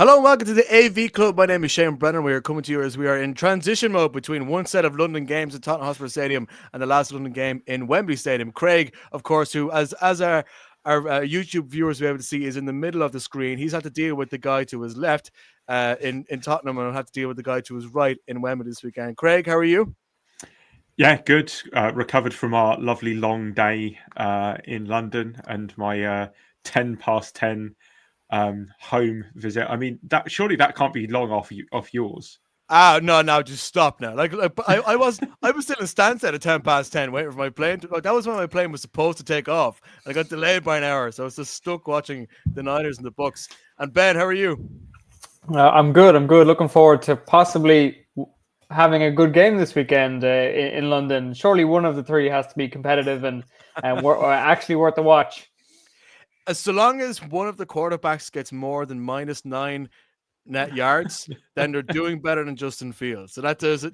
Hello and welcome to the AV Club. My name is Shane Brennan. We are coming to you as we are in transition mode between one set of London games at Tottenham Hotspur Stadium and the last London game in Wembley Stadium. Craic, of course, who as our YouTube viewers will be able to see, is in the middle of the screen. He's had to deal with the guy to his left in Tottenham, and will have to deal with the guy to his right in Wembley this weekend. Craic, how are you? Yeah, good. Recovered from our lovely long day in London and my 10 past 10 home visit. I mean, that surely that can't be long off yours. No, just stop now. I was still in Stansted at 10 past 10, waiting for my plane. That was when my plane was supposed to take off. I got delayed by an hour, so I was just stuck watching the Niners and the Bucks. And Ben, how are you? I'm good. Looking forward to possibly having a good game this weekend in London. Surely one of the three has to be competitive and actually worth the watch. So long as one of the quarterbacks gets more than -9 net yards, then they're doing better than Justin Fields. So that there's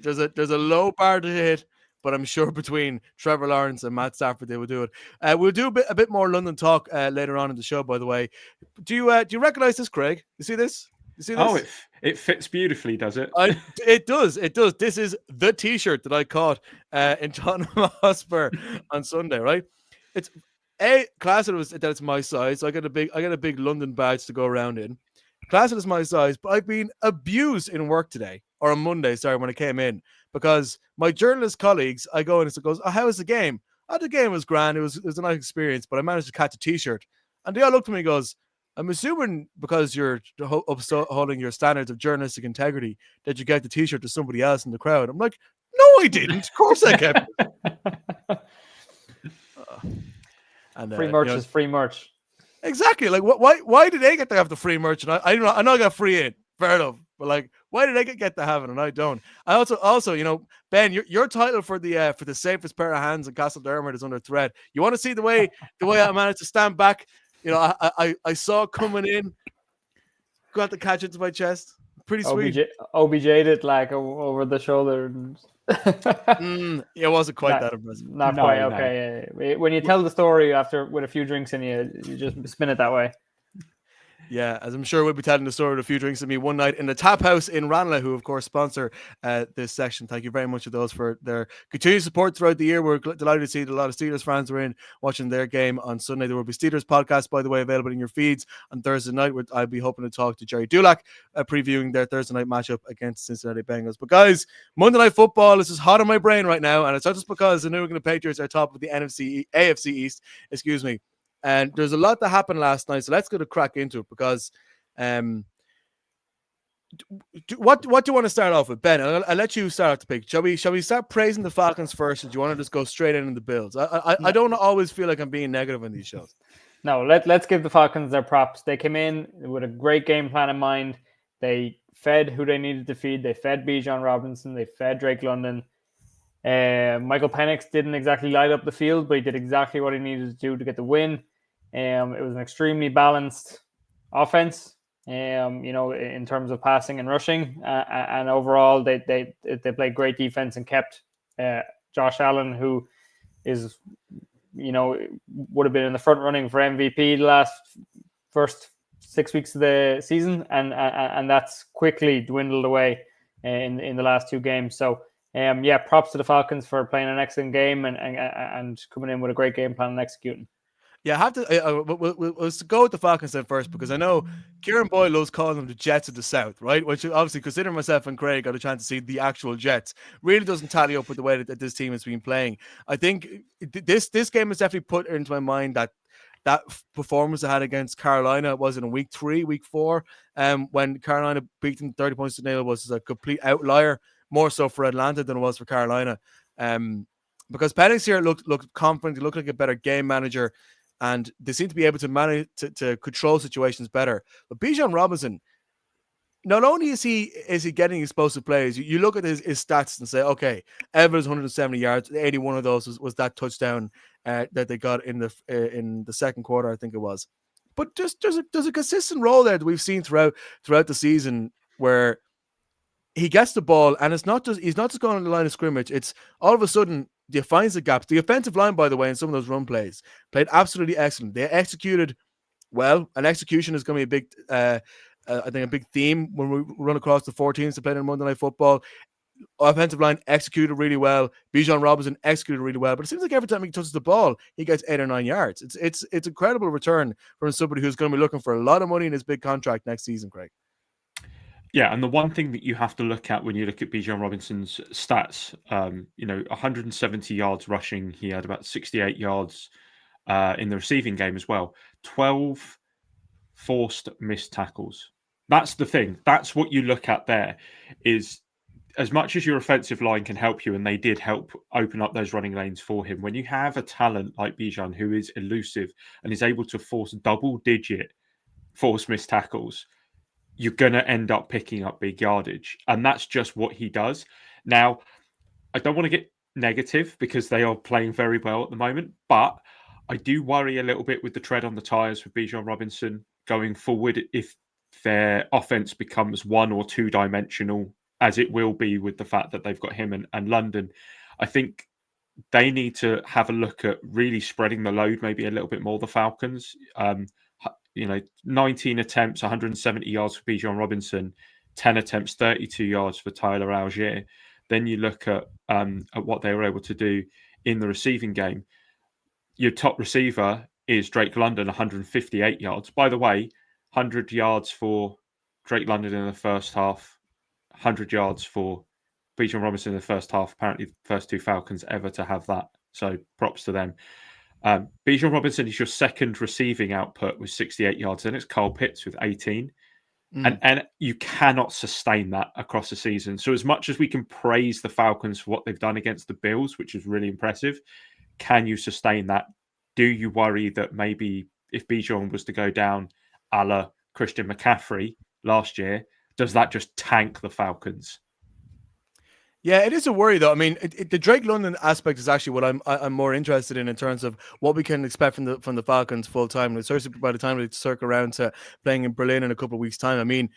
a low bar to hit, but I'm sure between Trevor Lawrence and Matt Stafford they will do it. We'll do a bit more London talk later on in the show. By the way, do you recognize this, Craic? You see this? You see this? Oh, it fits beautifully, does it? It does. This is the T-shirt that I caught in Tottenham Hotspur on Sunday. Right? It's class that it's my size. So I got a big London badge to go around in. Class is my size, but I've been abused in work today, or on Monday, sorry, when I came in, because my journalist colleagues, I go in and it goes, "Oh, how was the game?" "Oh, the game was grand. It was a nice experience, but I managed to catch a T-shirt." And they all looked at me and goes, "I'm assuming because you're upholding your standards of journalistic integrity that you get the T-shirt to somebody else in the crowd." I'm like, "No, I didn't. Of course I kept it." And free merch is free merch. Exactly. Like, why did they get to have the free merch? And I know I got free in. Fair enough. But like, why did they get to have it and I don't? I also, Ben, your title for the safest pair of hands in Castle Dermot is under threat. You want to see the way I managed to stand back? I saw it coming in, got the catch into my chest. Pretty sweet. OBJ did like over the shoulder. It wasn't quite that impressive. Not quite. Okay. Yeah. When you tell the story after with a few drinks in you just spin it that way. Yeah, as I'm sure we'll be telling the story with a few drinks with me one night in the TapHouse in Ranelagh, who of course sponsor this section. Thank you very much to those for their continued support throughout the year. We're delighted to see that a lot of Steelers fans were in watching their game on Sunday. There will be Steelers podcast, by the way, available in your feeds on Thursday night. I'll be hoping to talk to Jerry Dulac, previewing their Thursday night matchup against Cincinnati Bengals. But guys, Monday Night Football is just hot on my brain right now, and it's not just because the New England Patriots are top of the AFC East, and there's a lot that happened last night, so let's get a crack into it because what do you want to start off with, Ben? I'll let you start off the pick. Shall we start praising the Falcons first, or do you want to just go straight in the Bills? I don't always feel like I'm being negative on these shows. No, let's give the Falcons their props. They came in with a great game plan in mind. They fed who they needed to feed. They fed Bijan Robinson. They fed Drake London. Michael Penix didn't exactly light up the field, but he did exactly what he needed to do to get the win. It was an extremely balanced offense, in terms of passing and rushing, and overall they played great defense and kept Josh Allen, who is, would have been in the front running for MVP the first 6 weeks of the season, and that's quickly dwindled away in the last two games. So. Props to the Falcons for playing an excellent game and coming in with a great game plan and executing. Yeah, I have to. We'll go with the Falcons then first, because I know Kieran Boyle loves calling them the Jets of the South, right? Which obviously, considering myself and Craic got a chance to see the actual Jets, really doesn't tally up with the way that this team has been playing. I think this game has definitely put into my mind that performance I had against Carolina was in week 4, when Carolina beat them 30 points to nil, was a complete outlier. More so for Atlanta than it was for Carolina, because Penix here looked confident. He looked like a better game manager, and they seem to be able to manage to control situations better. But Bijan Robinson, not only is he getting explosive plays, you look at his stats and say, okay, Evans 170 yards, 81 of those was that touchdown that they got in the second quarter, I think it was. But just there's a consistent role there that we've seen throughout the season where he gets the ball, and he's not just going on the line of scrimmage. It's all of a sudden he finds the gaps. The offensive line, by the way, in some of those run plays played absolutely excellent. They executed well, and execution is going to be a I think a big theme when we run across the 4 teams to play in Monday Night Football. Offensive line executed really well. Bijan Robinson executed really well. But it seems like every time he touches the ball, he gets 8 or 9 yards. It's incredible return from somebody who's going to be looking for a lot of money in his big contract next season, Craig. Yeah, and the one thing that you have to look at when you look at Bijan Robinson's stats, 170 yards rushing. He had about 68 yards in the receiving game as well. 12 forced missed tackles. That's the thing. That's what you look at there, is as much as your offensive line can help you, and they did help open up those running lanes for him, when you have a talent like Bijan who is elusive and is able to force double-digit forced missed tackles, you're going to end up picking up big yardage. And that's just what he does. Now, I don't want to get negative because they are playing very well at the moment, but I do worry a little bit with the tread on the tyres for Bijan Robinson going forward if their offense becomes 1 or 2 dimensional, as it will be with the fact that they've got him and London. I think they need to have a look at really spreading the load maybe a little bit more, the Falcons. 19 attempts, 170 yards for Bijan Robinson, 10 attempts, 32 yards for Tyler Algier. Then you look at what they were able to do in the receiving game. Your top receiver is Drake London, 158 yards. By the way, 100 yards for Drake London in the first half, 100 yards for Bijan Robinson in the first half. Apparently, the first 2 Falcons ever to have that. So props to them. Bijan Robinson is your second receiving output with 68 yards. Then it's Carl Pitts with 18. And you cannot sustain that across the season. So as much as we can praise the Falcons for what they've done against the Bills, which is really impressive, can you sustain that? Do you worry that maybe if Bijan was to go down a la Christian McCaffrey last year, does that just tank the Falcons? Yeah, it is a worry though. I mean, the Drake London aspect is actually what I'm more interested in terms of what we can expect from the Falcons full time. And especially by the time they circle around to playing in Berlin in a couple of weeks' time. I mean,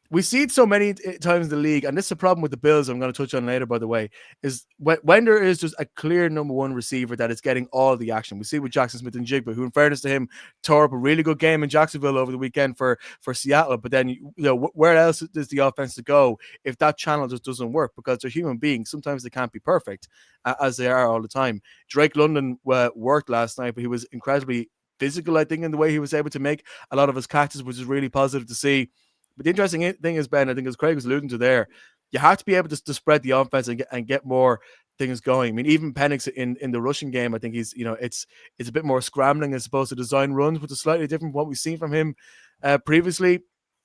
we see it so many times in the league, and this is a problem with the Bills I'm going to touch on later, by the way, is when there is just a clear number one receiver that is getting all the action. We see with Jackson Smith and Jigba, who in fairness to him, tore up a really good game in Jacksonville over the weekend for Seattle, but then, where else is the offense to go if that channel just doesn't work? Because they're human beings. Sometimes they can't be perfect, as they are all the time. Drake London worked last night, but he was incredibly physical, I think, in the way he was able to make a lot of his catches, which is really positive to see. But the interesting thing is, Ben, I think as Craig was alluding to there, you have to be able to spread the offense and get more things going. I mean, even Penix in the rushing game, I think he's, it's a bit more scrambling as opposed to design runs, which is slightly different from what we've seen from him previously.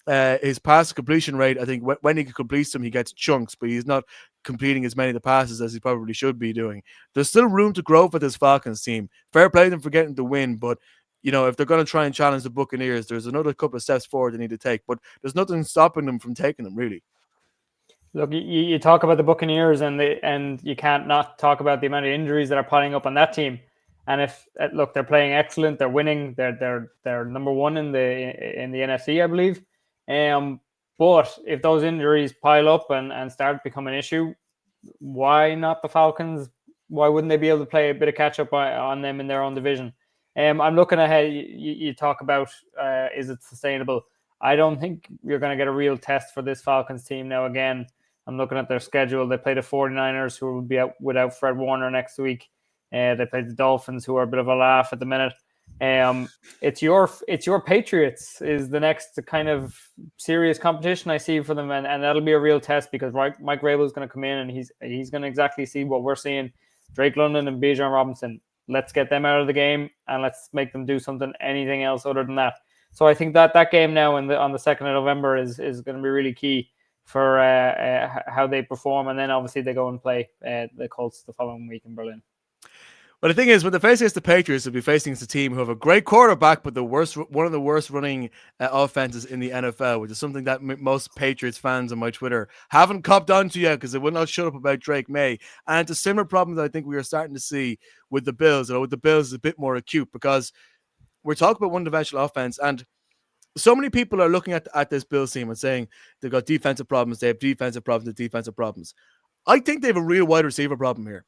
His pass completion rate, I think when he completes them, he gets chunks, but he's not completing as many of the passes as he probably should be doing. There's still room to grow for this Falcons team. Fair play to them for getting the win, but if they're going to try and challenge the Buccaneers, there's another couple of steps forward they need to take, but there's nothing stopping them from taking them, really. Look, you talk about the Buccaneers, and you can't not talk about the amount of injuries that are piling up on that team. And look, they're playing excellent, they're winning, they're number one in the NFC, I believe. But if those injuries pile up and start becoming an issue, why not the Falcons? Why wouldn't they be able to play a bit of catch up on them in their own division? I'm looking ahead. You talk about is it sustainable? I don't think you're going to get a real test for this Falcons team now. Again, I'm looking at their schedule. They play the 49ers, who will be out without Fred Warner next week. They play the Dolphins, who are a bit of a laugh at the minute. It's your Patriots is the next kind of serious competition I see for them, and that'll be a real test because Mike Vrabel is going to come in and he's going to exactly see what we're seeing. Drake London and Bijan Robinson. Let's get them out of the game and let's make them do anything else other than that. So I think that game now on the 2nd of November is going to be really key for how they perform. And then obviously they go and play the Colts the following week in Berlin. But the thing is, when they face against the Patriots, they'll be facing against a team who have a great quarterback, but one of the worst running offenses in the NFL, which is something that most Patriots fans on my Twitter haven't copped onto yet because they will not shut up about Drake May. And it's a similar problem that I think we are starting to see with the Bills. With the Bills, it's a bit more acute because we're talking about one-dimensional offense, and so many people are looking at this Bills team and saying they've got defensive problems, they have defensive problems, I think they have a real wide receiver problem here.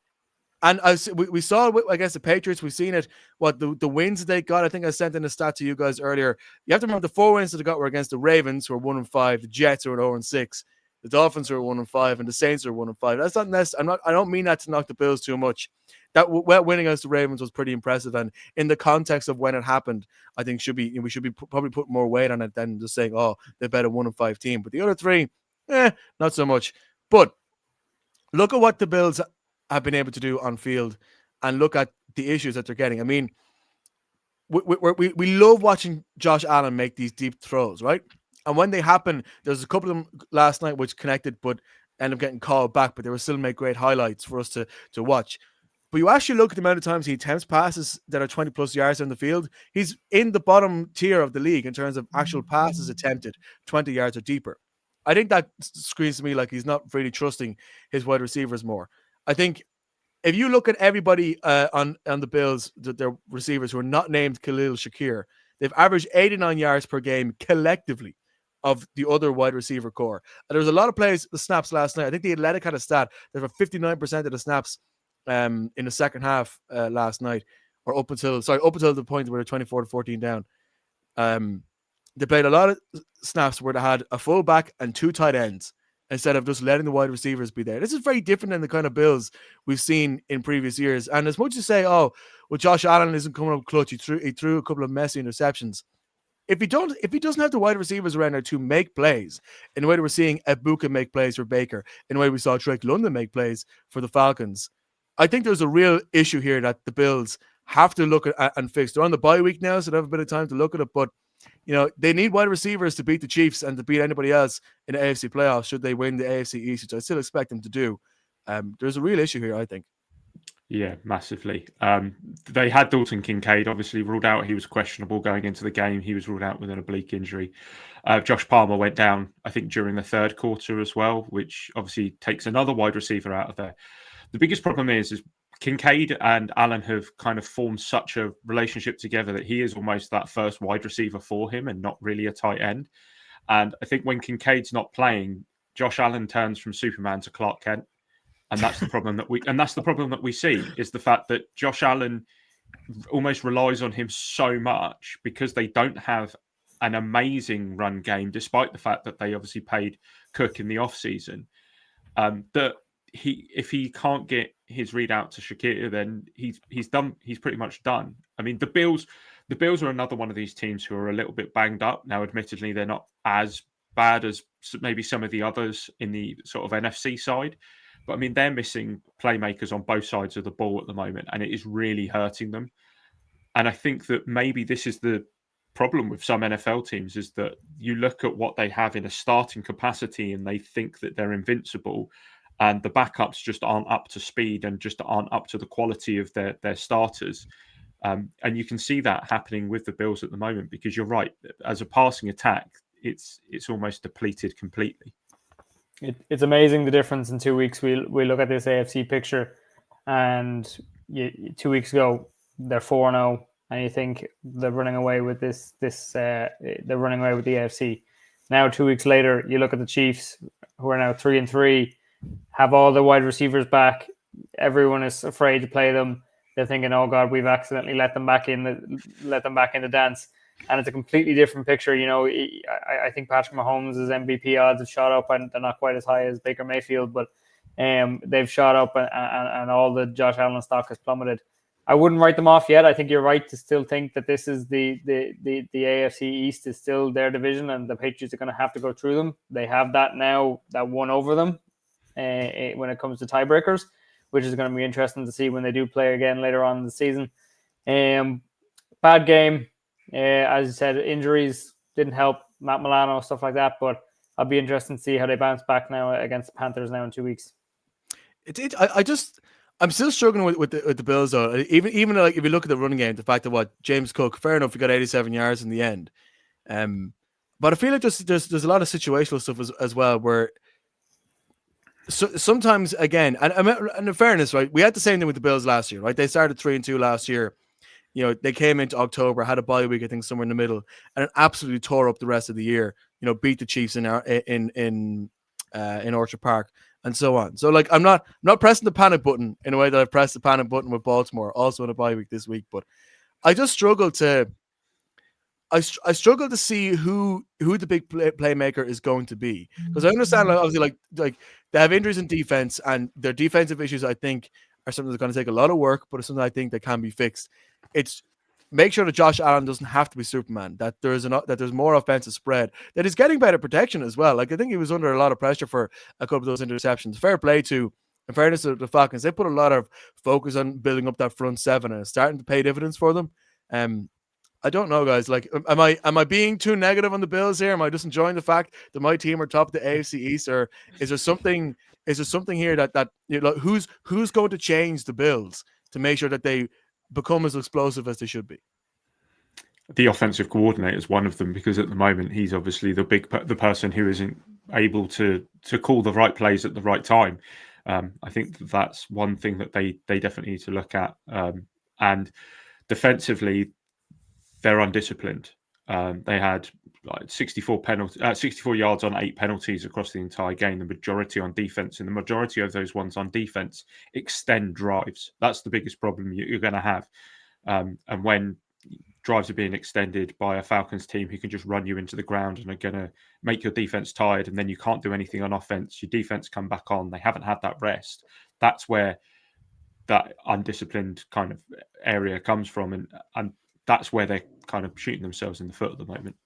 And we saw it against the Patriots. We've seen it. What the wins they got. I think I sent in a stat to you guys earlier. You have to remember the 4 wins that they got were against the Ravens, who are 1-5, the Jets, who are 0-6, the Dolphins, who are 1-5, and the Saints, who are 1-5. That's not necessary. I don't mean that to knock the Bills too much. That winning against the Ravens was pretty impressive, and in the context of when it happened, I think we should be probably put more weight on it than just saying, oh, they're better 1-5 team. But the other three, not so much. But look at what the Bills have been able to do on field, and look at the issues that they're getting. I mean, we love watching Josh Allen make these deep throws, right? And when they happen, there's a couple of them last night which connected, but end up getting called back. But they will still make great highlights for us to watch. But you actually look at the amount of times he attempts passes that are 20 plus yards on the field. He's in the bottom tier of the league in terms of actual passes attempted, 20 yards or deeper. I think that screams to me like he's not really trusting his wide receivers more. I think if you look at everybody on the Bills, their receivers who are not named Khalil Shakir, they've averaged 89 yards per game collectively of the other wide receiver core. And there was a lot of plays, the snaps last night. I think the Athletic had a stat that for 59% of the snaps in the second half last night, or up until the point where they're 24-14 down. They played a lot of snaps where they had a fullback and 2 tight ends instead of just letting the wide receivers be there. This is very different than the kind of Bills we've seen in previous years. And as much as say, oh, well, Josh Allen isn't coming up clutch, he threw a couple of messy interceptions. If he doesn't have the wide receivers around there to make plays, in the way that we're seeing Ibuka make plays for Baker, in the way we saw Drake London make plays for the Falcons, I think there's a real issue here that the Bills have to look at and fix. They're on the bye week now, so they have a bit of time to look at it. But they need wide receivers to beat the Chiefs and to beat anybody else in the AFC playoffs should they win the AFC East, which I still expect them to do. There's a real issue here, I think. Yeah, massively. They had Dalton Kincaid obviously ruled out. He was questionable going into the game. He was ruled out with an oblique injury. Josh Palmer went down, I think, during the third quarter as well, which obviously takes another wide receiver out of there. The biggest problem is Kincaid and Allen have kind of formed such a relationship together that he is almost that first wide receiver for him and not really a tight end. And I think when Kincaid's not playing, Josh Allen turns from Superman to Clark Kent. And that's the problem that we see is the fact that Josh Allen almost relies on him so much because they don't have an amazing run game, despite the fact that they obviously paid Cook in the offseason. That if he can't get his read out to Shakir, then he's done. He's pretty much done. I mean, the Bills are another one of these teams who are a little bit banged up. Now, admittedly, they're not as bad as maybe some of the others in the sort of NFC side. But I mean, they're missing playmakers on both sides of the ball at the moment, and it is really hurting them. And I think that maybe this is the problem with some NFL teams is that you look at what they have in a starting capacity and they think that they're invincible, and the backups just aren't up to speed and just aren't up to the quality of their starters. And you can see that happening with the Bills at the moment because you're right. As a passing attack, it's almost depleted completely. It's amazing the difference in 2 weeks. We look at this AFC picture, and 2 weeks ago they're 4-0, and you think they're running away with they're running away with the AFC. Now 2 weeks later, you look at the Chiefs, who are now 3-3, have all the wide receivers back. Everyone is afraid to play them. They're thinking, "Oh God, we've accidentally let them back in the dance." And it's a completely different picture. I think Patrick Mahomes' MVP odds have shot up, and they're not quite as high as Baker Mayfield, but they've shot up, and all the Josh Allen stock has plummeted. I wouldn't write them off yet. I think you're right to still think that this is the AFC East is still their division, and the Patriots are going to have to go through them. They have that now, that one over them when it comes to tiebreakers, which is going to be interesting to see when they do play again later on in the season. Bad game. As you said, injuries didn't help Matt Milano, stuff like that. But I'll be interested to see how they bounce back now against the Panthers now in 2 weeks. I'm still struggling with the Bills though. Even like if you look at the running game, the fact that James Cook, fair enough, he got 87 yards in the end. But I feel like there's a lot of situational stuff as well where sometimes again, and in fairness, right, we had the same thing with the Bills last year, right? They started 3-2 last year. They came into October, had a bye week, I think somewhere in the middle, and it absolutely tore up the rest of the year. Beat the Chiefs in Orchard Park, and so on. So like I'm not pressing the panic button in a way that I've pressed the panic button with Baltimore, also in a bye week this week. But I just struggle to I struggle to see who the big playmaker is going to be, because I understand like, obviously like they have injuries in defense, and their defensive issues I think are something that's going to take a lot of work, but it's something I think that can be fixed. It's make sure that Josh Allen doesn't have to be Superman, that there's more offensive spread, that he's getting better protection as well. Like I think he was under a lot of pressure for a couple of those interceptions. Fair play to, in fairness to the Falcons, they put a lot of focus on building up that front seven, and it's starting to pay dividends for them. I don't know, guys. Like, am I being too negative on the Bills here? Am I just enjoying the fact that my team are top of the AFC East, or is there something here that you know, who's going to change the Bills to make sure that they become as explosive as they should be? The offensive coordinator is one of them, because at the moment he's obviously the person who isn't able to call the right plays at the right time. I think that's one thing that they definitely need to look at. And defensively, they're undisciplined. They had like 64 yards on 8 penalties across the entire game, the majority on defense, and the majority of those ones on defense extend drives. That's the biggest problem you're going to have. And when drives are being extended by a Falcons team who can just run you into the ground and are going to make your defense tired, and then you can't do anything on offense, your defense come back on, they haven't had that rest. That's where that undisciplined kind of area comes from, and that's where they're kind of shooting themselves in the foot at the moment.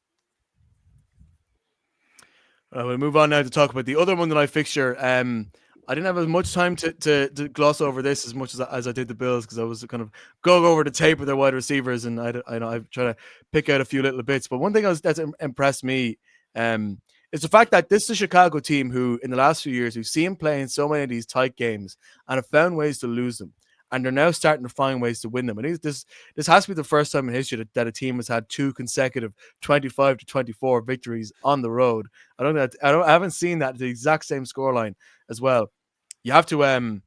We'll move on now to talk about the other Monday night fixture. I didn't have as much time to gloss over this as much as I did the Bills, because I was kind of going over the tape of their wide receivers, and I try to pick out a few little bits. But one thing that's impressed me is the fact that this is a Chicago team who, in the last few years, we've seen play in so many of these tight games and have found ways to lose them. And they're now starting to find ways to win them. And this has to be the first time in history that a team has had 2 consecutive 25-24 victories on the road. I haven't seen that, the exact same scoreline as well. You have to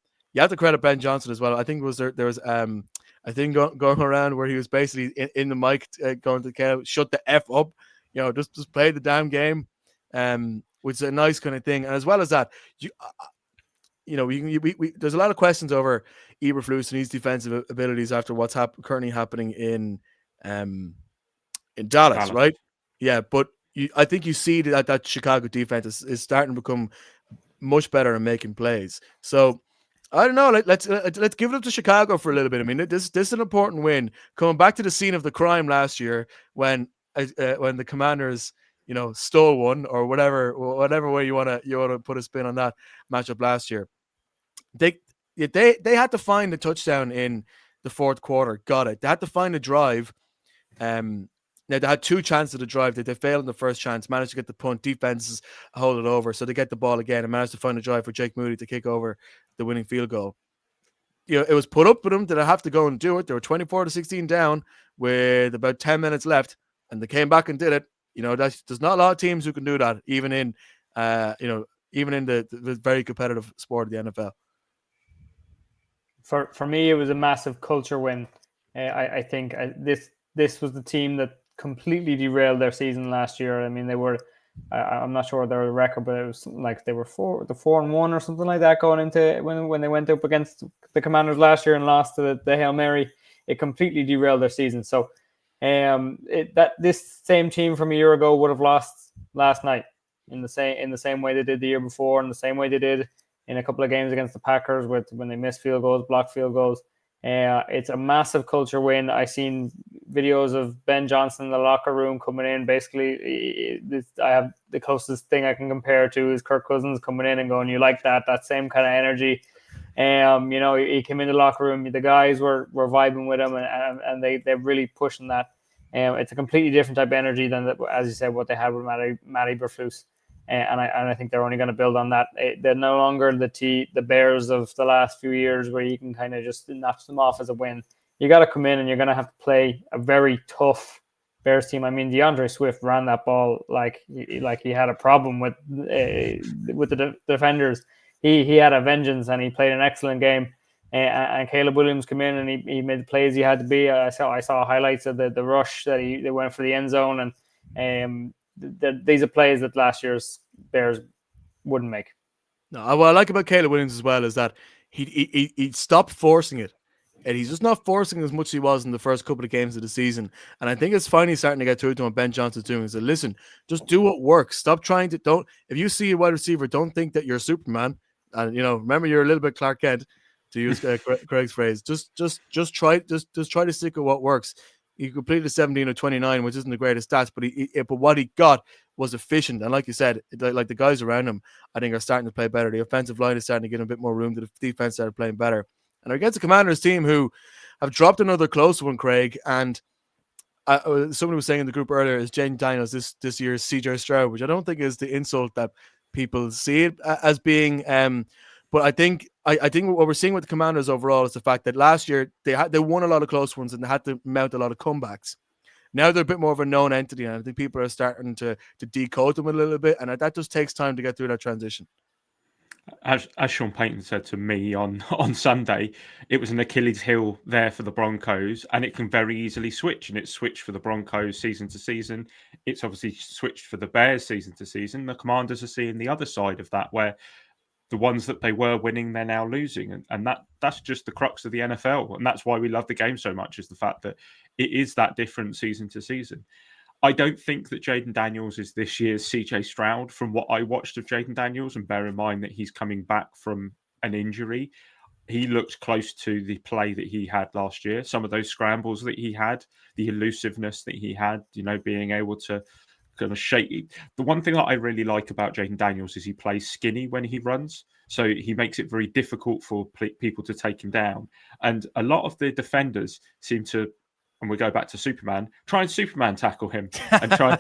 credit Ben Johnson as well. I think there was a thing going around where he was basically in the mic going to kind of shut the F up, you know, just play the damn game, which is a nice kind of thing. And as well as that, there's a lot of questions over Eberflus and his defensive abilities after what's currently happening in Dallas, right? Yeah, but I think you see that Chicago defense is starting to become much better in making plays. So I don't know. Let's give it up to Chicago for a little bit. I mean, this is an important win, coming back to the scene of the crime last year when the Commanders, you know, stole one, or whatever way you want to put a spin on that matchup last year. They had to find a touchdown in the fourth quarter. Got it. They had to find a drive. Now they had 2 chances to drive. They failed in the first chance, managed to get the punt. Defenses hold it over, so they get the ball again and managed to find a drive for Jake Moody to kick over the winning field goal. You know, it was put up with them. Did I have to go and do it? They were 24-16 down with about 10 minutes left, and they came back and did it. You know, there's not a lot of teams who can do that, even in the very competitive sport of the NFL. For me, it was a massive culture win. I think this was the team that completely derailed their season last year. I mean, they were, I'm not sure their record, but it was like they were 4-1 or something like that going into when they went up against the Commanders last year and lost to the Hail Mary. It completely derailed their season. So this same team from a year ago would have lost last night in the same way they did the year before, and the same way they did in a couple of games against the Packers when they missed field goals, blocked field goals. It's a massive culture win. I seen videos of Ben Johnson in the locker room coming in. Basically, I have the closest thing I can compare to is Kirk Cousins coming in and going, "You like that same kind of energy." You know, he came in the locker room. The guys were vibing with him, and they're really pushing that. It's a completely different type of energy than, as you said, what they had with Matt Eberflus. And I think they're only going to build on that. They're no longer the Bears of the last few years where you can kind of just notch them off as a win. You got to come in and you're going to have to play a very tough Bears team. I mean, DeAndre Swift ran that ball like he had a problem with the defenders. He had a vengeance and he played an excellent game. And Caleb Williams came in and he made the plays he had to be. I saw highlights of the rush that they went for the end zone, and these are plays that last year's Bears wouldn't make. No, what I like about Caleb Williams as well is that he stopped forcing it. And he's just not forcing as much as he was in the first couple of games of the season. And I think it's finally starting to get through to what Ben Johnson's doing. Is that, listen, just do what works. Stop trying to, don't, if you see a wide receiver, don't think that you're Superman. And, remember, you're a little bit Clark Kent, to use Craig's phrase. Just try to stick with what works. He completed 17 or 29, which isn't the greatest stats, but what he got was efficient. And like you said, like the guys around him, I think are starting to play better. The offensive line is starting to get a bit more room. The defense started playing better. And against the Commanders team who have dropped another close one, Craig. And somebody was saying in the group earlier is Jaden Daniels this year's CJ Stroud, which I don't think is the insult that people see it as being. But I think what we're seeing with the Commanders overall is the fact that last year they won a lot of close ones and they had to mount a lot of comebacks. Now they're a bit more of a known entity, and I think people are starting to decode them a little bit, and that just takes time to get through that transition. As Sean Payton said to me on Sunday, it was an Achilles heel there for the Broncos, and it can very easily switch. And it's switched for the Broncos season to season. It's obviously switched for the Bears season to season. The Commanders are seeing the other side of that, where the ones that they were winning, they're now losing. And that's just the crux of the NFL. And that's why we love the game so much, is the fact that it is that different season to season. I don't think that Jaden Daniels is this year's CJ Stroud from what I watched of Jaden Daniels, and bear in mind that he's coming back from an injury. He looked close to the play that he had last year. Some of those scrambles that he had, the elusiveness that he had, being able to kind of shake. The one thing that I really like about Jaden Daniels is he plays skinny when he runs. So he makes it very difficult for people to take him down. And a lot of the defenders seem to, and we go back to Superman, try and Superman tackle him and try,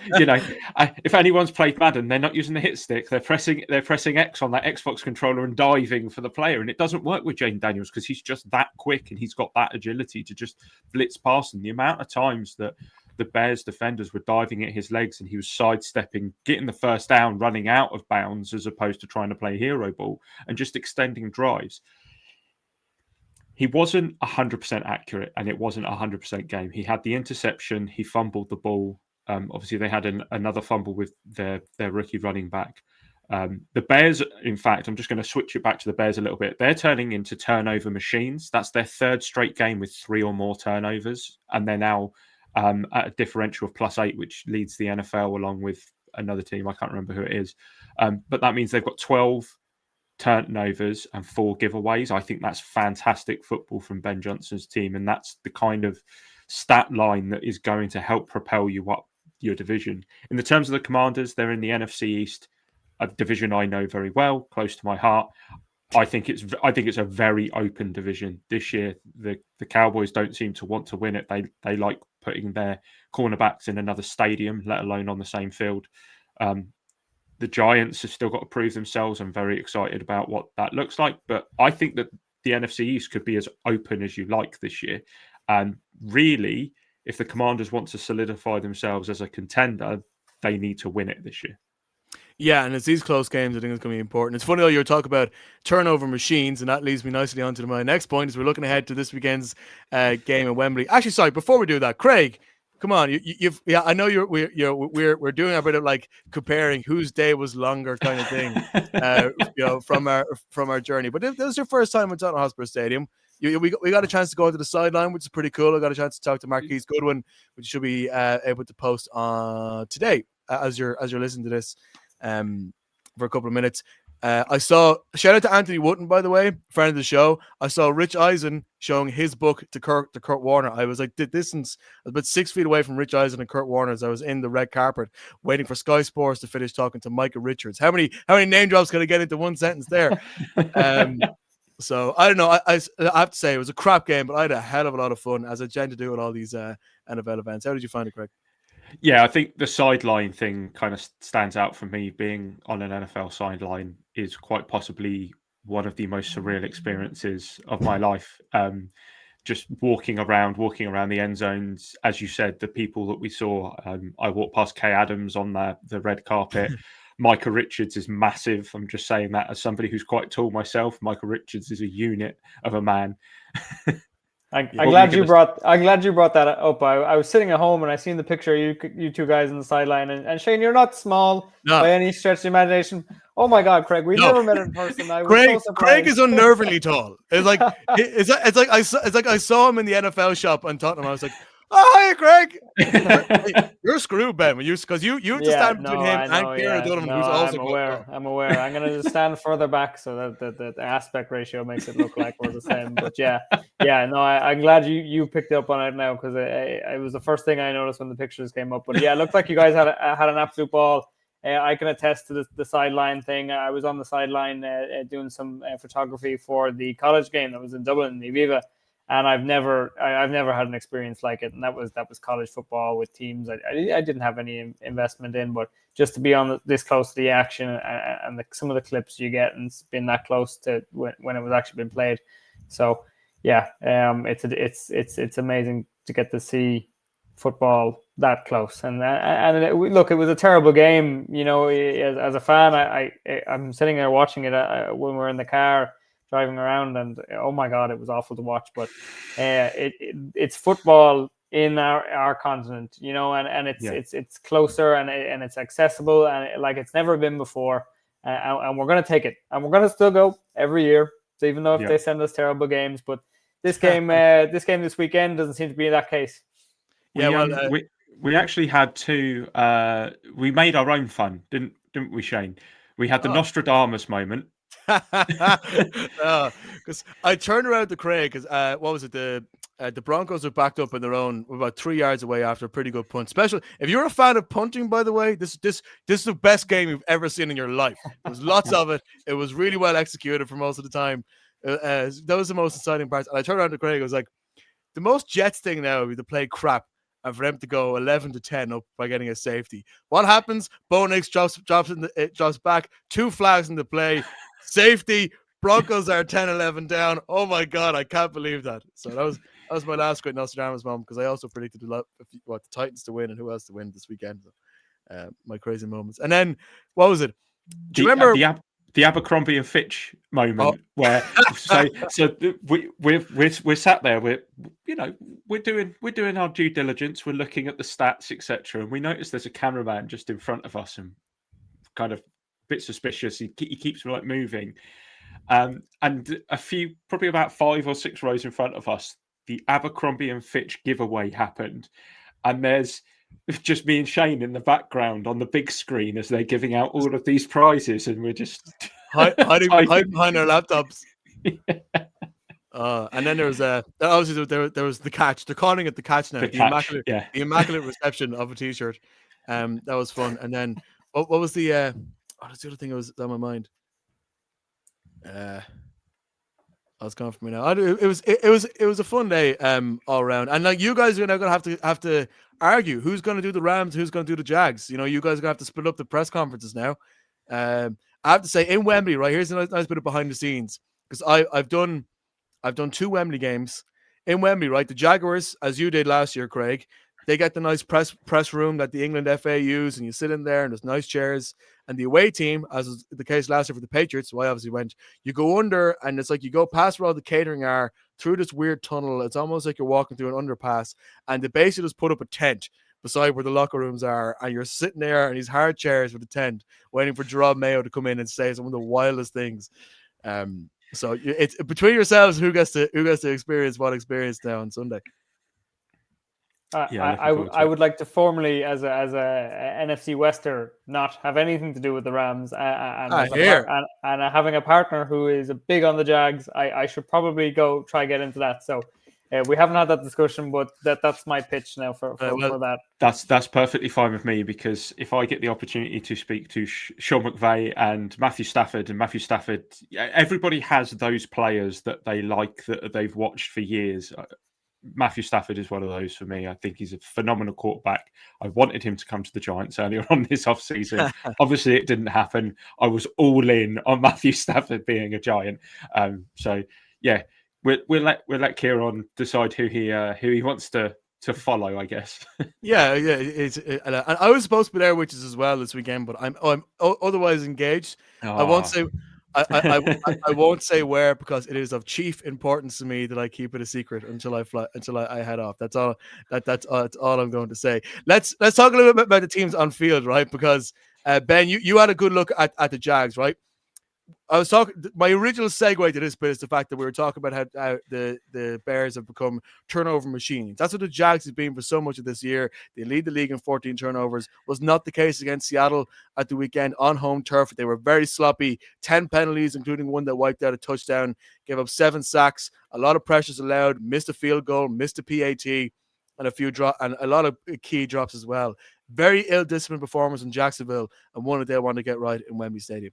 if anyone's played Madden, they're not using the hit stick. They're pressing X on that Xbox controller and diving for the player. And it doesn't work with Jaden Daniels because he's just that quick and he's got that agility to just blitz past him. The amount of times that the Bears defenders were diving at his legs and he was sidestepping, getting the first down, running out of bounds as opposed to trying to play hero ball and just extending drives. He wasn't 100% accurate and it wasn't a 100% game. He had the interception. He fumbled the ball. Obviously, they had another fumble with their rookie running back. The Bears, in fact, I'm just going to switch it back to the Bears a little bit. They're turning into turnover machines. That's their third straight game with 3 or more turnovers. And they're now at a differential of +8, which leads the NFL along with another team. I can't remember who it is. But that means they've got 12 turnovers and 4 giveaways. I think that's fantastic football from Ben Johnson's team, and that's the kind of stat line that is going to help propel you up your division. In the terms of the Commanders, they're in the NFC East, a division I know very well, close to my heart. I think it's a very open division this year. The Cowboys don't seem to want to win it. They like putting their cornerbacks in another stadium, let alone on the same field. The Giants have still got to prove themselves. I'm very excited about what that looks like. But I think that the NFC East could be as open as you like this year. And really, if the Commanders want to solidify themselves as a contender, they need to win it this year. Yeah, and it's these close games I think it's going to be important. It's funny how you're talking about turnover machines, and that leads me nicely on to my next point as we're looking ahead to this weekend's game at Wembley. Actually, sorry, before we do that, Craig, come on, I know we're doing a bit of like comparing whose day was longer kind of thing, from our journey. But if this is your first time at Tottenham Hotspur Stadium, we got a chance to go to the sideline, which is pretty cool. I got a chance to talk to Marquise Goodwin, which should be able to post on today as you're listening to this. For a couple of minutes. I saw, shout out to Anthony Wooten, by the way, friend of the show. I saw Rich Eisen showing his book to Kurt Warner. I was like, I was about 6 feet away from Rich Eisen and Kurt Warner as I was in the red carpet waiting for Sky Sports to finish talking to Micah Richards. How many name drops can I get into one sentence there? So I don't know. I have to say it was a crap game, but I had a hell of a lot of fun, as I tend to do at all these NFL events. How did you find it, Craig? Yeah, I think the sideline thing kind of stands out for me. Being on an NFL sideline is quite possibly one of the most surreal experiences of my life. Just walking around the end zones. As you said, the people that we saw, I walked past Kay Adams on the red carpet. Micah Richards is massive. I'm just saying that as somebody who's quite tall myself. Micah Richards is a unit of a man. I'm Yeah. glad you brought that up. I was sitting at home and I seen the picture of you two guys on the sideline, and Shane, you're not small No. by any stretch of the imagination. Oh my God, Craig, we No. never met in person. I was so surprised. Craig is unnervingly tall. It's like I saw him in the NFL shop on Tottenham. I was like, "Oh, hi, Craig." You're screwed, Ben. Because you have to stand between him and Kieran Donovan, who's also I'm aware. I'm going to just stand further back so that the aspect ratio makes it look like we're the same. But no, I'm glad you picked up on it now, because it was the first thing I noticed when the pictures came up. But yeah, it looked like you guys had an absolute ball. I can attest to the sideline thing. I was on the sideline doing some photography for the college game that was in Dublin, the Aviva, and I've never had an experience like it. And that was college football with teams I didn't have any investment in, but just to be on this close to the action and some of the clips you get, and being that close to when it was actually been played. So yeah, it's amazing to get to see football that close, and look, it was a terrible game. As a fan, I'm sitting there watching it when we're in the car driving around, and oh my God, it was awful to watch. But it's football in our continent, and it's closer, and it's accessible, and like it's never been before, and we're going to take it, and we're going to still go every year, so even though if they send us terrible games. But this game this weekend doesn't seem to be that case. We actually had two. We made our own fun, didn't we, Shane? We had the Nostradamus moment. Because I turned around to Craig, because what was it? The Broncos are backed up in their own, about 3 yards away after a pretty good punt. Special. If you're a fan of punting, by the way, this is the best game you've ever seen in your life. There was lots of it. It was really well executed for most of the time. That was the most exciting parts. And I turned around to Craig. I was like, the most Jets thing now would be to play crap and for them to go 11-10 up by getting a safety. What happens? Bo Nix drops back, 2 flags in the play, safety. Broncos are 10-11 down. Oh my God, I can't believe that. So that was my last great Nostradamus moment, because I also predicted the Titans to win and who else to win this weekend. My crazy moments. And then what was it? Do you remember the Abercrombie and Fitch moment where we're sat there, we're doing our due diligence, we're looking at the stats, etc., and we notice there's a cameraman just in front of us, and kind of a bit suspicious. He keeps moving, and probably about 5 or 6 rows in front of us, the Abercrombie and Fitch giveaway happened, and there's just me and Shane in the background on the big screen as they're giving out all of these prizes, and we're just hiding behind our laptops. And then there was obviously there was the catch. They're calling it the catch now. The immaculate reception of a T-shirt. That was fun. And then what was the that's the other thing that was on my mind. I was gone from me now. It was a fun day all around, and like you guys are now going to have to argue who's going to do the Rams, who's going to do the Jags. You guys are going to have to split up the press conferences now. I have to say, in Wembley, right, here's a nice bit of behind the scenes, because I've done 2 Wembley games in Wembley, right. The Jaguars, as you did last year, Craig, they get the nice press room that the England FA use, and you sit in there, and there's nice chairs. And the away team, as was the case last year for the Patriots, so I obviously went, you go under, and it's like you go past where all the catering are, through this weird tunnel. It's almost like you're walking through an underpass, and they basically just put up a tent beside where the locker rooms are, and you're sitting there in these hard chairs with a tent, waiting for Gerard Mayo to come in and say some of the wildest things. So it's between yourselves who gets to experience what experience now on Sunday. I would like to formally, as a NFC Wester, not have anything to do with the Rams, and having a partner who is big on the Jags. I should probably go try get into that. So we haven't had that discussion, but that's my pitch now for that. That's perfectly fine with me, because if I get the opportunity to speak to Sean McVay and Matthew Stafford, everybody has those players that they like, that they've watched for years. Matthew Stafford is one of those for me. I think he's a phenomenal quarterback. I wanted him to come to the Giants earlier on this offseason. Obviously, it didn't happen. I was all in on Matthew Stafford being a Giant. So yeah, we'll let Kieran decide who he wants to follow, I guess. Yeah. And I was supposed to be there, which is as well this weekend, but I'm otherwise engaged. I won't say I won't say where because it is of chief importance to me that I keep it a secret until I head off. That's all. That's all I'm going to say. Let's talk a little bit about the teams on field, right? Because Ben, you had a good look at the Jags, right? I was talking. My original segue to this bit is the fact that we were talking about how the Bears have become turnover machines. That's what the Jags have been for so much of this year. They lead the league in 14 turnovers. Was not the case against Seattle at the weekend on home turf. They were very sloppy. 10 penalties, including one that wiped out a touchdown. Gave up 7 sacks. A lot of pressures allowed. Missed a field goal. Missed a PAT, and a lot of key drops as well. Very ill-disciplined performance in Jacksonville, and one that they want to get right in Wembley Stadium.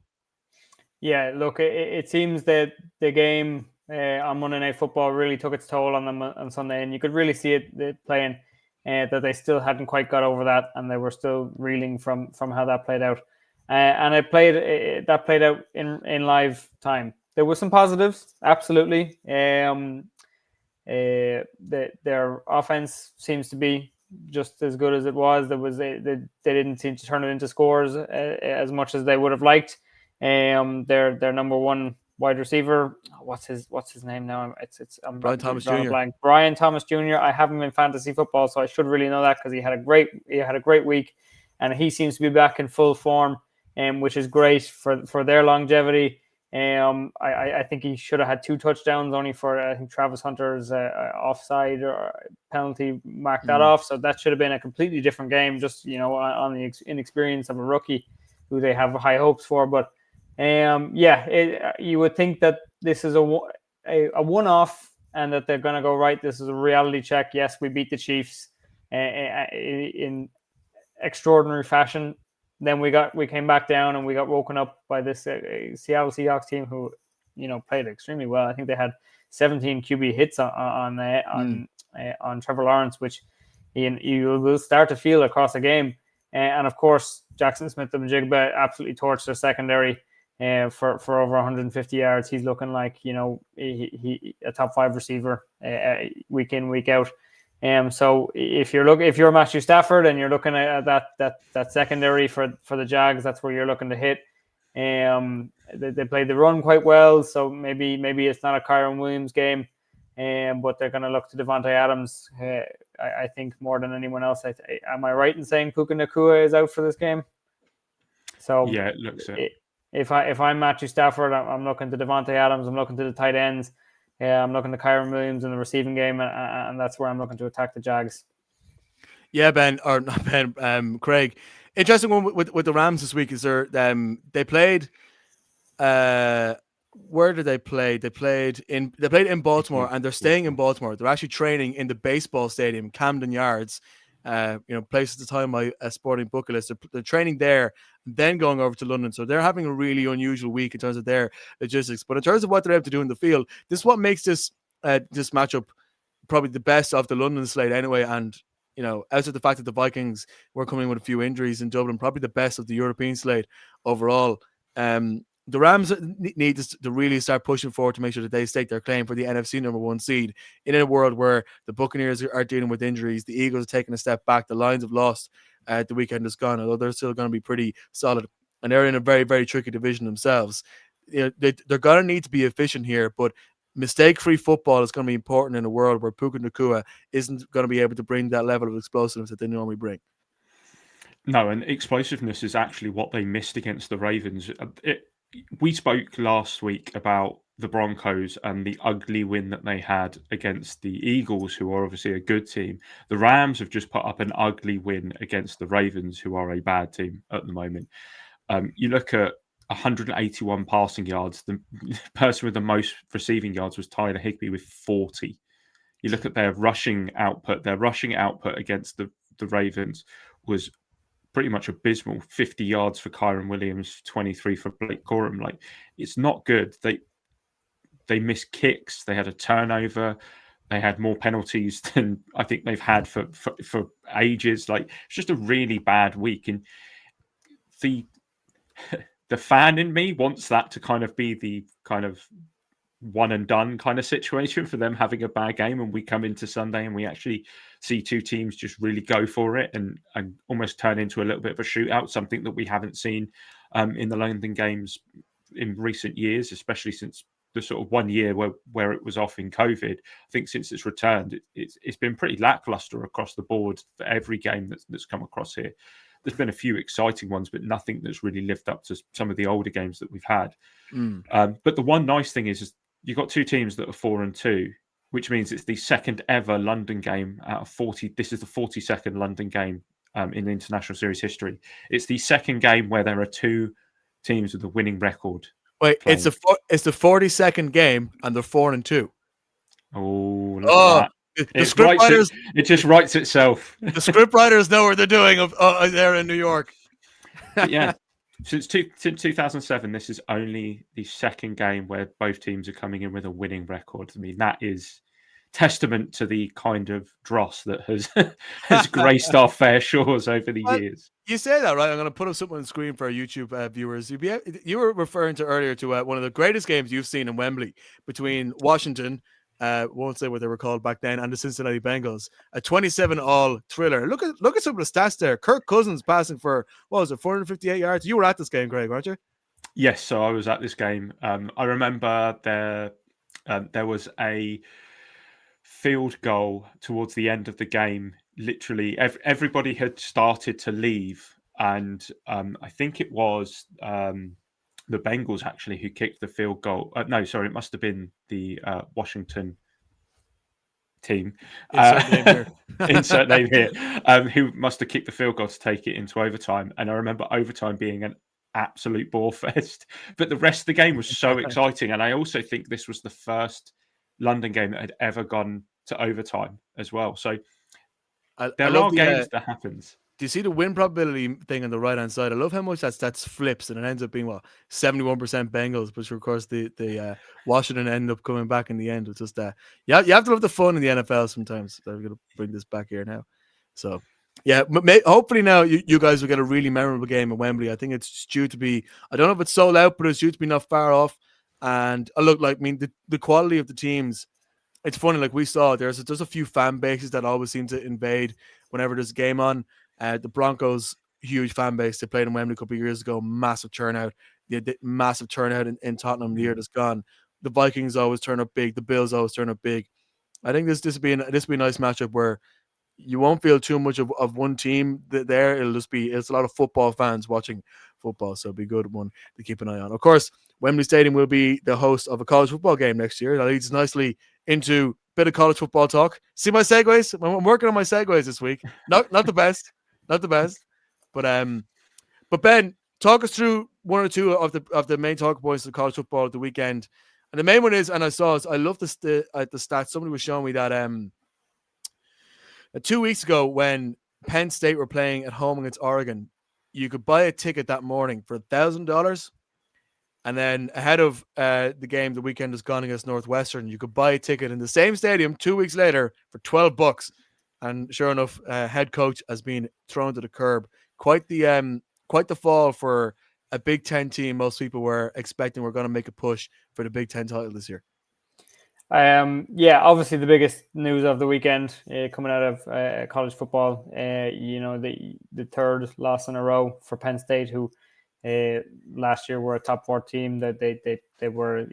Yeah, look, it seems that the game on Monday Night Football really took its toll on them on Sunday, and you could really see it playing that they still hadn't quite got over that, and they were still reeling from how that played out. And that played out in live time. There were some positives, absolutely. Their offense seems to be just as good as it was. They didn't seem to turn it into scores as much as they would have liked. Their number one wide receiver, what's his name now? I'm Brian Thomas Jr. Blank. Brian Thomas Jr. I have him in fantasy football, so I should really know that because he had a great week, and he seems to be back in full form, which is great for their longevity. I think he should have had 2 touchdowns only for I think Travis Hunter's offside or penalty marked that off, so that should have been a completely different game. Just on the inexperience of a rookie who they have high hopes for, but. You would think that this is a one-off and that they're going to go right. This is a reality check. Yes, we beat the Chiefs in extraordinary fashion. Then we came back down and we got woken up by this Seattle Seahawks team who, played extremely well. I think they had 17 QB hits on Trevor Lawrence, which you will start to feel across the game. And of course, Jackson Smith-Njigba absolutely torched their secondary. For over 150 yards, he's looking like he a top 5 receiver week in, week out. So if you're Matthew Stafford and you're looking at that secondary for the Jags, that's where you're looking to hit. They played the run quite well, so maybe it's not a Kyren Williams game, but they're going to look to Devontae Adams. I think more than anyone else. Am I right in saying Puka Nacua is out for this game? So yeah, it looks it. If I'm Matthew Stafford, I'm looking to Devontae Adams. I'm looking to the tight ends. I'm looking to Kyren Williams in the receiving game, and that's where I'm looking to attack the Jags. Yeah, Ben, or not Ben, Craig. Interesting one with the Rams this week is they played. Where did they play? They played in Baltimore, and they're staying in Baltimore. They're actually training in the baseball stadium, Camden Yards. Place at the time my sporting bucket list. They're training there, and then going over to London. So they're having a really unusual week in terms of their logistics. But in terms of what they're able to do in the field, this is what makes this matchup probably the best of the London slate anyway. And outside the fact that the Vikings were coming with a few injuries in Dublin, probably the best of the European slate overall. The Rams need to really start pushing forward to make sure that they stake their claim for the NFC number 1 seed in a world where the Buccaneers are dealing with injuries. The Eagles are taking a step back. The Lions have lost. The weekend is gone, although they're still going to be pretty solid. And they're in a very, very tricky division themselves. They're going to need to be efficient here, but mistake-free football is going to be important in a world where Puka Nacua isn't going to be able to bring that level of explosiveness that they normally bring. No, and explosiveness is actually what they missed against the Ravens. We spoke last week about the Broncos and the ugly win that they had against the Eagles, who are obviously a good team. The Rams have just put up an ugly win against the Ravens, who are a bad team at the moment. You look at 181 passing yards. The person with the most receiving yards was Tyler Higbee with 40. You look at their rushing output. Their rushing output against the Ravens was pretty much abysmal. 50 yards for Kyren Williams, 23 for Blake Corum. Like, it's not good. They missed kicks. They had a turnover. They had more penalties than I think they've had for ages. Like, it's just a really bad week. And the fan in me wants that to kind of be the kind of one and done kind of situation for them having a bad game, and we come into Sunday and we actually see 2 teams just really go for it and almost turn into a little bit of a shootout, something that we haven't seen in the London games in recent years, especially since the sort of 1 year where it was off in COVID. I think since it's returned, it's been pretty lackluster across the board for every game that's come across here. There's been a few exciting ones, but nothing that's really lived up to some of the older games that we've had. But the one nice thing is you've got two teams that are 4-2, which means it's the second ever London game out of 40. This is the 42nd London game in the International Series history. It's the second game where there are two teams with a winning record. Wait, playing. it's the 42nd game, and they're 4-2. Oh, look at that. The script writers, it just writes itself. the script writers know what they're doing. They're in New York. But yeah, since 2007, this is only the second game where both teams are coming in with a winning record. I mean, that is testament to the kind of dross that has graced our fair shores over the years. You say that, right? I'm going to put up something on the screen for our YouTube viewers. You were referring to earlier to one of the greatest games you've seen in Wembley between Washington, won't say what they were called back then, and the Cincinnati Bengals. A 27-all thriller. Look at some of the stats there. Kirk Cousins passing for, 458 yards. You were at this game, Craig, weren't you? Yes, so I was at this game. I remember there was a field goal towards the end of the game. Literally everybody had started to leave, and I think it was the Bengals actually who kicked the field goal. No, sorry, it must have been the Washington team. Insert name here. Who must have kicked the field goal to take it into overtime. And I remember overtime being an absolute bore fest, but the rest of the game was so exciting. And I also think this was the first London game that had ever gone to overtime as well. So there are games that happens. Do you see the win probability thing on the right hand side? I love how much that's flips, and it ends up being 71% Bengals, which of course the Washington end up coming back in the end. It's just you have to love the fun in the NFL sometimes. So I'm going to bring this back here now. So yeah, hopefully now you guys will get a really memorable game at Wembley. I think it's due to be, I don't know if it's sold out, but it's due to be not far off. And the quality of the teams. It's funny, like we saw, there's a few fan bases that always seem to invade whenever there's a game on. The Broncos, huge fan base. They played in Wembley a couple of years ago, massive turnout. They did massive turnout in Tottenham the year that's gone. The Vikings always turn up big. The Bills always turn up big. I think this will be a nice matchup where you won't feel too much of one team there. It's a lot of football fans watching football, so it'll be a good one to keep an eye on. Of course, Wembley Stadium will be the host of a college football game next year. That leads nicely into a bit of college football talk. See my segues? I'm working on my segues this week. Not the best. Not the best. But Ben, talk us through one or two of the main talk points of college football at the weekend. And the main one is, and I love the stats. Somebody was showing me that 2 weeks ago when Penn State were playing at home against Oregon, you could buy a ticket that morning for $1,000. And then ahead of the game, the weekend is gone against Northwestern, you could buy a ticket in the same stadium 2 weeks later for $12. And sure enough, head coach has been thrown to the curb. Quite the fall for a Big Ten team. Most people were expecting we're going to make a push for the Big Ten title this year. Obviously the biggest news of the weekend coming out of college football. The third loss in a row for Penn State, who last year were a top 4 team. That they were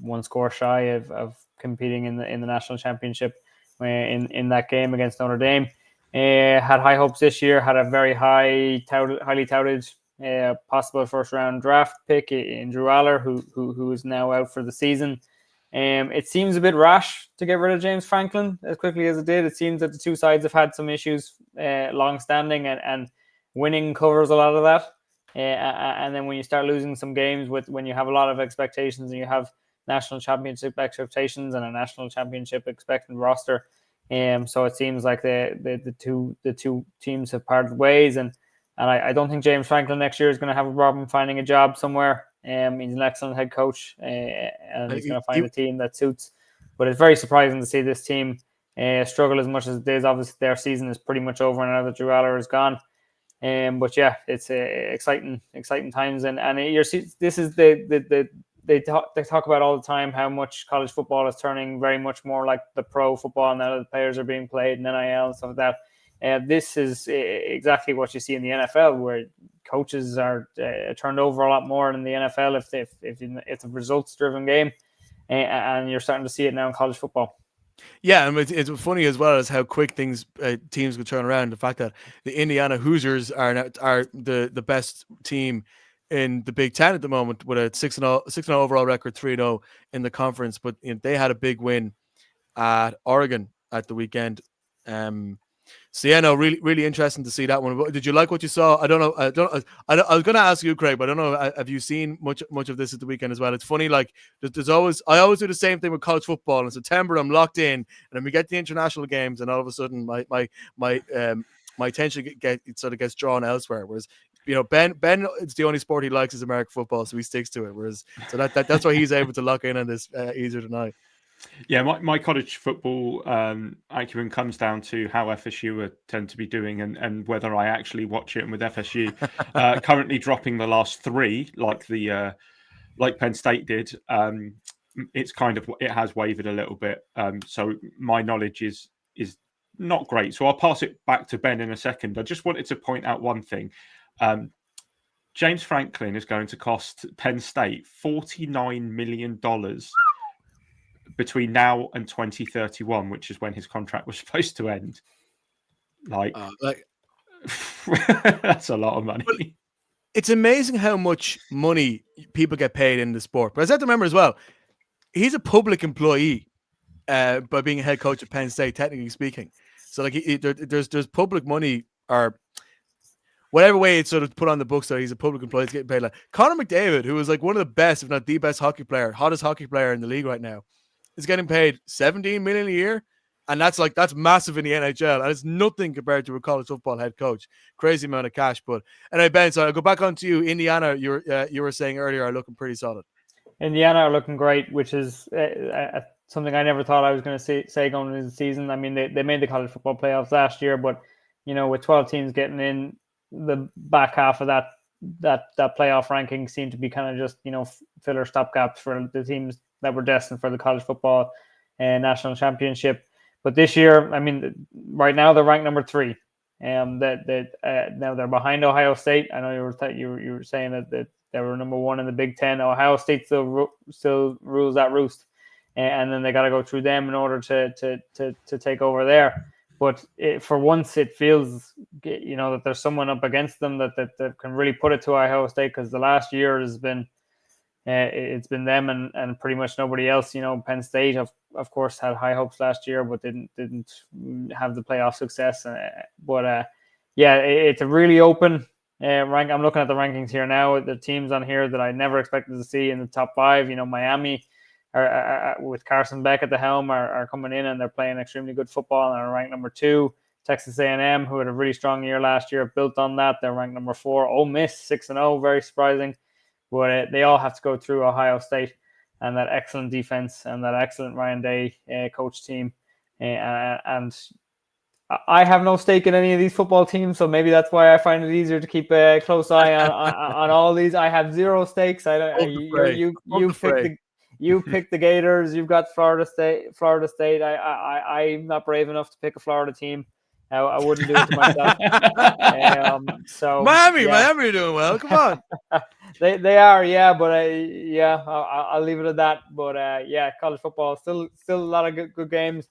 one score shy of competing in the national championship in that game against Notre Dame. Had high hopes this year. Had a very highly touted possible first round draft pick in Drew Aller, who is now out for the season. It seems a bit rash to get rid of James Franklin as quickly as it did. It seems that the two sides have had some issues long-standing, and winning covers a lot of that. And then when you start losing some games when you have a lot of expectations and you have national championship expectations and a national championship expectant roster, so it seems like the two teams have parted ways, and I don't think James Franklin next year is going to have a problem finding a job somewhere. He's an excellent head coach, and he's going to find a team that suits. But it's very surprising to see this team struggle as much as it is. Obviously, their season is pretty much over now that Drew Aller is gone. But yeah, it's exciting times, and this is they talk about all the time how much college football is turning very much more like the pro football now that the players are being played in NIL and stuff like that. This is exactly what you see in the NFL, where coaches are turned over a lot more in the NFL if it's a results-driven game, and you're starting to see it now in college football. Yeah, and it's funny as well as how quick teams can turn around. The fact that the Indiana Hoosiers are the best team in the Big Ten at the moment with a 6-0 overall record, 3-0 in the conference, but they had a big win at Oregon at the weekend. So yeah, no, really, really interesting to see that one. Did you like what you saw? I don't know. I was going to ask you, Craig, but I don't know. Have you seen much of this at the weekend as well? It's funny. Like I always do the same thing with college football. In September, I'm locked in, and then we get the international games, and all of a sudden, my attention gets drawn elsewhere. Whereas, Ben it's the only sport he likes is American football, so he sticks to it. Whereas, so that's why he's able to lock in on this easier than I. Yeah, my college football acumen comes down to how FSU tend to be doing and whether I actually watch it. And with FSU currently dropping the last three, like Penn State did, it has wavered a little bit. So my knowledge is not great. So I'll pass it back to Ben in a second. I just wanted to point out one thing. James Franklin is going to cost Penn State $49 million between now and 2031, which is when his contract was supposed to end. That's a lot of money. It's amazing how much money people get paid in the sport. But I have to remember as well, he's a public employee by being a head coach at Penn State, technically speaking. So there's public money, or whatever way it's sort of put on the books that he's a public employee, he's getting paid. Like Connor McDavid, who is like one of the best, if not the best hottest hockey player in the league right now, is getting paid $17 million a year, and that's massive in the NHL, and it's nothing compared to a college football head coach. Crazy amount of cash. But anyway, Ben, so I'll go back on to you. Indiana, you were saying earlier, are looking pretty solid. Indiana are looking great, which is something I never thought I was going to say going into the season. I mean, they made the college football playoffs last year, but with 12 teams getting in, the back half of that playoff ranking seemed to be kind of just filler stopgaps for the teams that were destined for the college football national championship. But this year, I mean, right now they're ranked number 3. Now they're behind Ohio State. I know you were saying that they were number 1 in the Big Ten. Ohio State still rules that roost, and then they got to go through them in order to take over there. But for once, it feels that there's someone up against them that can really put it to Ohio State, because the last year has been. It's been them and pretty much nobody else. Penn State, of course, had high hopes last year, but didn't have the playoff success. It's a really open rank. I'm looking at the rankings here now. The teams on here that I never expected to see in the top 5. Miami, are with Carson Beck at the helm, are coming in, and they're playing extremely good football and are ranked number 2. Texas A&M, who had a really strong year last year, built on that. They're ranked number 4. Ole Miss, 6-0, very surprising. But they all have to go through Ohio State and that excellent defense and that excellent Ryan Day coach team. And I have no stake in any of these football teams, so maybe that's why I find it easier to keep a close eye on all these. I have zero stakes. You pick the Gators. You've got Florida State. I'm not brave enough to pick a Florida team. I wouldn't do it to myself. Miami are doing well. Come on. They are, yeah, but I'll leave it at that. But college football still a lot of good games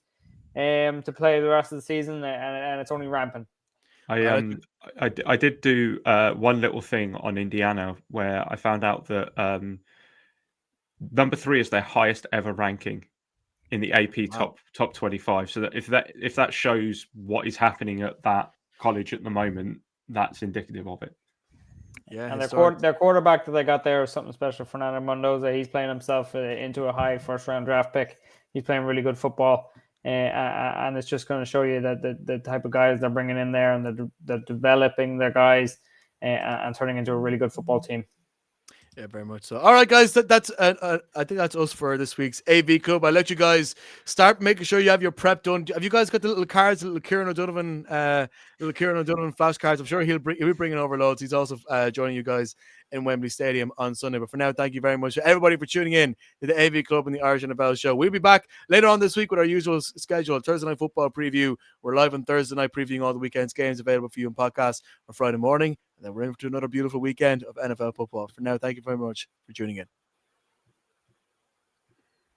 to play the rest of the season, and it's only rampant. I did do one little thing on Indiana where I found out that number 3 is their highest ever ranking in the AP top 25. So that if that shows what is happening at that college at the moment, that's indicative of it. Yeah, and their quarterback that they got there is something special. Fernando Mendoza. He's playing himself into a high first-round draft pick. He's playing really good football, and it's just going to show you that the type of guys they're bringing in there, and they're developing their guys and turning into a really good football team. Yeah, very much so. All right, guys, that's I think that's us for this week's AV Club. I'll let you guys start making sure you have your prep done. Have you guys got the little cards, the little Kieran O'Donovan flashcards? I'm sure he'll be bringing over loads. He's also joining you guys in Wembley Stadium on Sunday. But for now, thank you very much to everybody for tuning in to the AV Club and the Irish NFL show. We'll be back later on this week with our usual schedule, Thursday night football preview. We're live on Thursday night previewing all the weekend's games available for you in podcast on Friday morning. And then we're in to another beautiful weekend of NFL football. For now, thank you very much for tuning in.